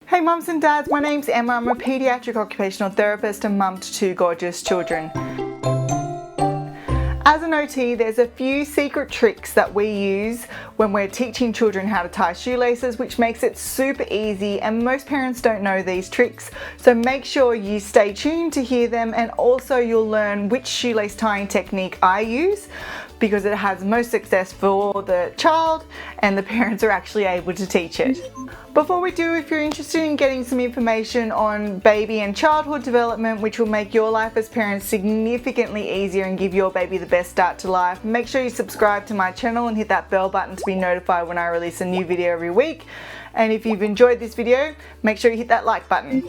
Hey mums and dads, my name's Emma. I'm a paediatric occupational therapist and mum to 2 gorgeous children. As an OT, there's a few secret tricks that we use when we're teaching children how to tie shoelaces, which makes it super easy, and most parents don't know these tricks. So make sure you stay tuned to hear them, and also you'll learn which shoelace tying technique I use because it has most success for the child and the parents are actually able to teach it. Before we do, if you're interested in getting some information on baby and childhood development, which will make your life as parents significantly easier and give your baby the best start to life, make sure you subscribe to my channel and hit that bell button to be notified when I release a new video every week. And if you've enjoyed this video, make sure you hit that like button.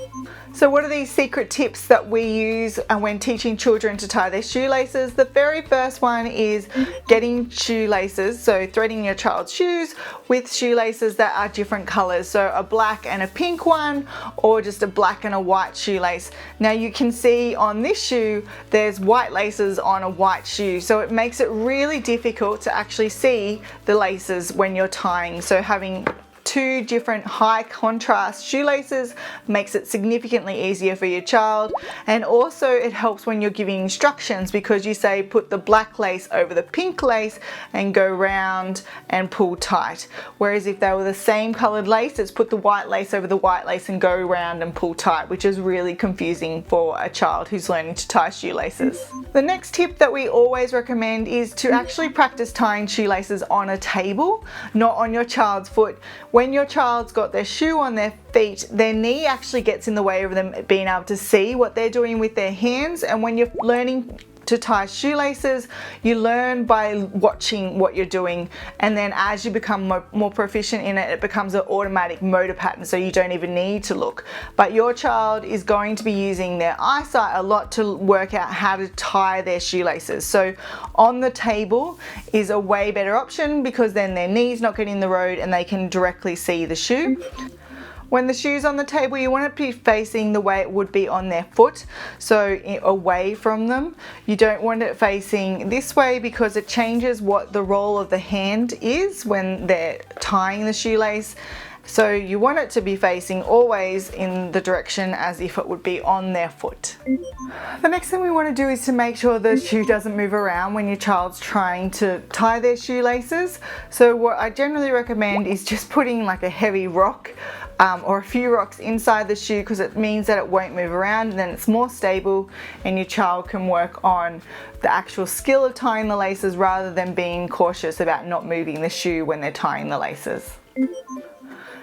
So what are these secret tips that we use when teaching children to tie their shoelaces? The very first one is getting shoelaces, so threading your child's shoes with shoelaces that are different colors. So a black and a pink one, or just a black and a white shoelace. Now you can see on this shoe, there's white laces on a white shoe. So it makes it really difficult to actually see the laces when you're tying. So having 2 different high contrast shoelaces makes it significantly easier for your child, and also it helps when you're giving instructions because you say put the black lace over the pink lace and go round and pull tight, whereas if they were the same colored lace, it's put the white lace over the white lace and go round and pull tight, which is really confusing for a child who's learning to tie shoelaces. The next tip that we always recommend is to actually practice tying shoelaces on a table, not on your child's foot. When your child's got their shoe on their feet, their knee actually gets in the way of them being able to see what they're doing with their hands. And when you're learning to tie shoelaces, you learn by watching what you're doing, and then as you become more proficient in it, it becomes an automatic motor pattern, so you don't even need to look. But your child is going to be using their eyesight a lot to work out how to tie their shoelaces. So on the table is a way better option because then their knee's not getting in the road and they can directly see the shoe. When the shoe's on the table, you want it to be facing the way it would be on their foot, so away from them. You don't want it facing this way because it changes what the role of the hand is when they're tying the shoelace. So you want it to be facing always in the direction as if it would be on their foot. The next thing we want to do is to make sure the shoe doesn't move around when your child's trying to tie their shoelaces. So what I generally recommend is just putting like a heavy rock or a few rocks inside the shoe, because it means that it won't move around and then it's more stable and your child can work on the actual skill of tying the laces rather than being cautious about not moving the shoe when they're tying the laces.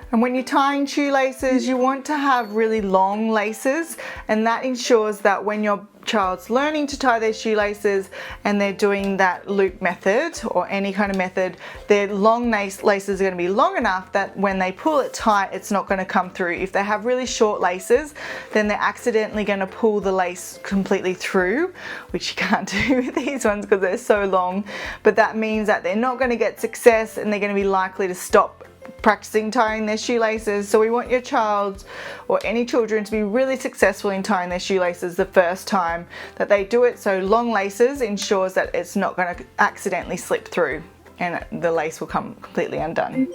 And when you're tying shoelaces, you want to have really long laces, and that ensures that when your child's learning to tie their shoelaces and they're doing that loop method or any kind of method, their long laces are going to be long enough that when they pull it tight, it's not going to come through. If they have really short laces, then they're accidentally going to pull the lace completely through, which you can't do with these ones because they're so long. But that means that they're not going to get success and they're going to be likely to stop practicing tying their shoelaces. So we want your child or any children to be really successful in tying their shoelaces the first time that they do it. So long laces ensures that it's not going to accidentally slip through and the lace will come completely undone.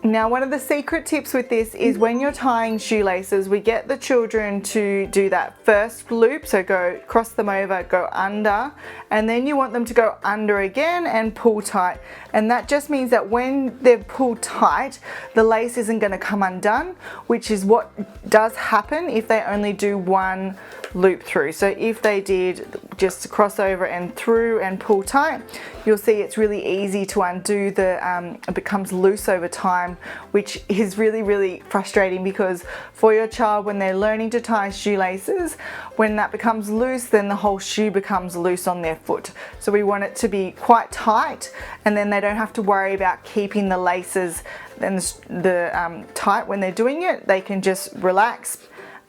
Now, one of the secret tips with this is when you're tying shoelaces, we get the children to do that first loop, so go cross them over, go under, and then you want them to go under again and pull tight. And that just means that when they're pulled tight, the lace isn't going to come undone, which is what does happen if they only do one loop through. So if they did just cross over and through and pull tight, you'll see it's really easy to undo it becomes loose over time, which is really frustrating because for your child when they're learning to tie shoelaces, when that becomes loose, then the whole shoe becomes loose on their foot. So we want it to be quite tight, and then they don't have to worry about keeping the laces and the tight when they're doing it. They can just relax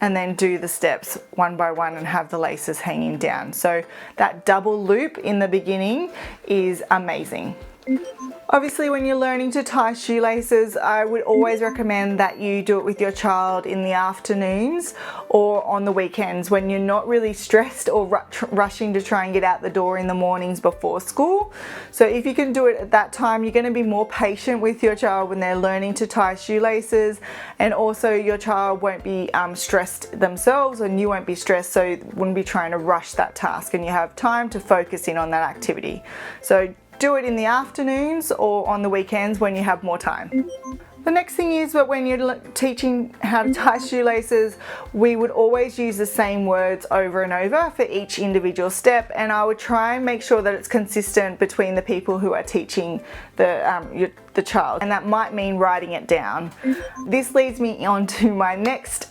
and then do the steps one by one and have the laces hanging down. So that double loop in the beginning is amazing. Obviously, when you're learning to tie shoelaces, I would always recommend that you do it with your child in the afternoons or on the weekends when you're not really stressed or rushing to try and get out the door in the mornings before school. So if you can do it at that time, you're going to be more patient with your child when they're learning to tie shoelaces, and also your child won't be stressed themselves and you won't be stressed, so you wouldn't be trying to rush that task and you have time to focus in on that activity. So do it in the afternoons or on the weekends when you have more time. The next thing is that when you're teaching how to tie shoelaces, we would always use the same words over and over for each individual step, and I would try and make sure that it's consistent between the people who are teaching the child, and that might mean writing it down. This leads me on to my next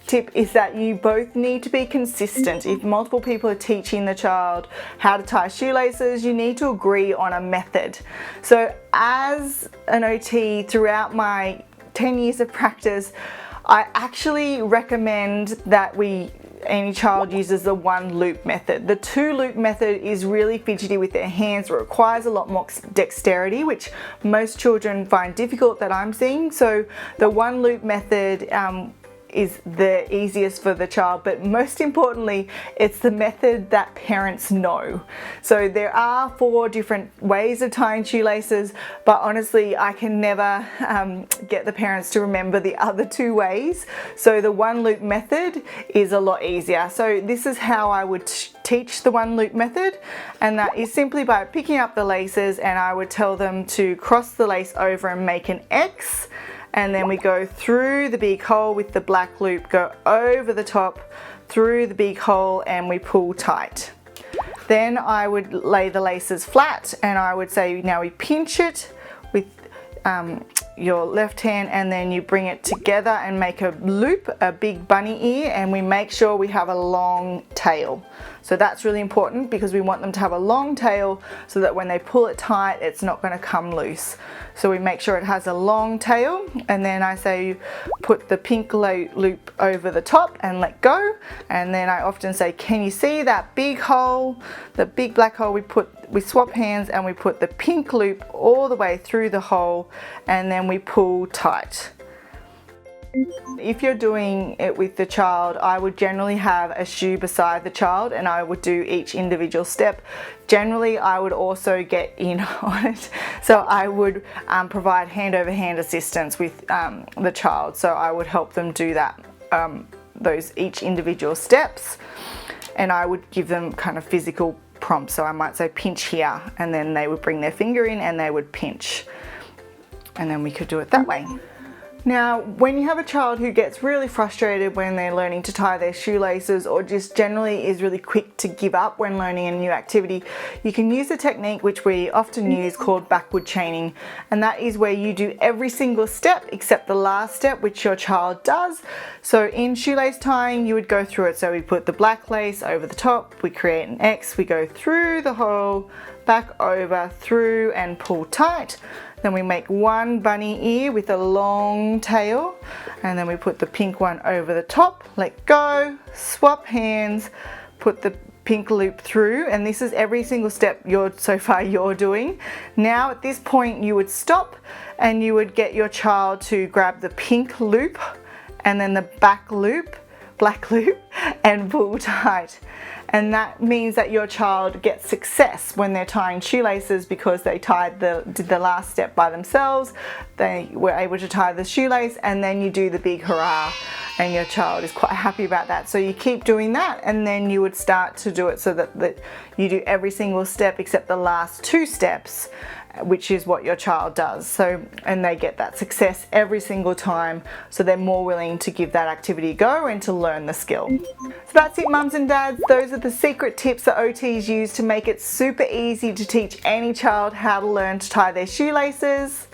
tip, is that you both need to be consistent. If multiple people are teaching the child how to tie shoelaces, you need to agree on a method. So as an OT, throughout my 10 years of practice, I actually recommend that any child uses the one loop method. The two loop method is really fidgety with their hands. It requires a lot more dexterity, which most children find difficult that I'm seeing. So the one loop method is the easiest for the child, but most importantly, it's the method that parents know. So there are 4 different ways of tying shoelaces, but honestly, I can never get the parents to remember the other 2 ways. So the one loop method is a lot easier. So this is how I would teach the one loop method, and that is simply by picking up the laces, and I would tell them to cross the lace over and make an X. And then we go through the big hole with the black loop, go over the top, through the big hole, and we pull tight. Then I would lay the laces flat, and I would say now we pinch it with your left hand, and then you bring it together and make a loop, a big bunny ear, and we make sure we have a long tail. So that's really important because we want them to have a long tail so that when they pull it tight, it's not going to come loose. So we make sure it has a long tail, and then I say put the pink loop over the top and let go. And then I often say, can you see that big hole, the big black hole? We swap hands and we put the pink loop all the way through the hole, and then we pull tight. If you're doing it with the child, I would generally have a shoe beside the child and I would do each individual step. Generally, I would also get in on it. So I would provide hand over hand assistance with the child. So I would help them do that, each individual steps, and I would give them kind of physical prompts. So I might say pinch here, and then they would bring their finger in and they would pinch. And then we could do it that way. Now, when you have a child who gets really frustrated when they're learning to tie their shoelaces, or just generally is really quick to give up when learning a new activity, you can use a technique which we often use called backward chaining, and that is where you do every single step except the last step which your child does. So in shoelace tying, you would go through it. So we put the black lace over the top, we create an X, we go through the hole, back over, through, and pull tight. Then we make one bunny ear with a long tail, and then we put the pink one over the top, let go, swap hands, put the pink loop through, and this is every single step so far you're doing. Now at this point you would stop and you would get your child to grab the pink loop and then the black loop, and pull tight. And that means that your child gets success when they're tying shoelaces because they did the last step by themselves. They were able to tie the shoelace, and then you do the big hurrah, and your child is quite happy about that. So you keep doing that, and then you would start to do it so that you do every single step except the last 2 steps, which is what your child does. So, and they get that success every single time, so they're more willing to give that activity a go and to learn the skill. So that's it, mums and dads. Those are the secret tips that OTs use to make it super easy to teach any child how to learn to tie their shoelaces.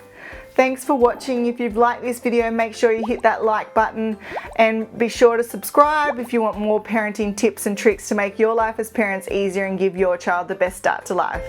Thanks for watching. If you've liked this video, make sure you hit that like button, and be sure to subscribe if you want more parenting tips and tricks to make your life as parents easier and give your child the best start to life.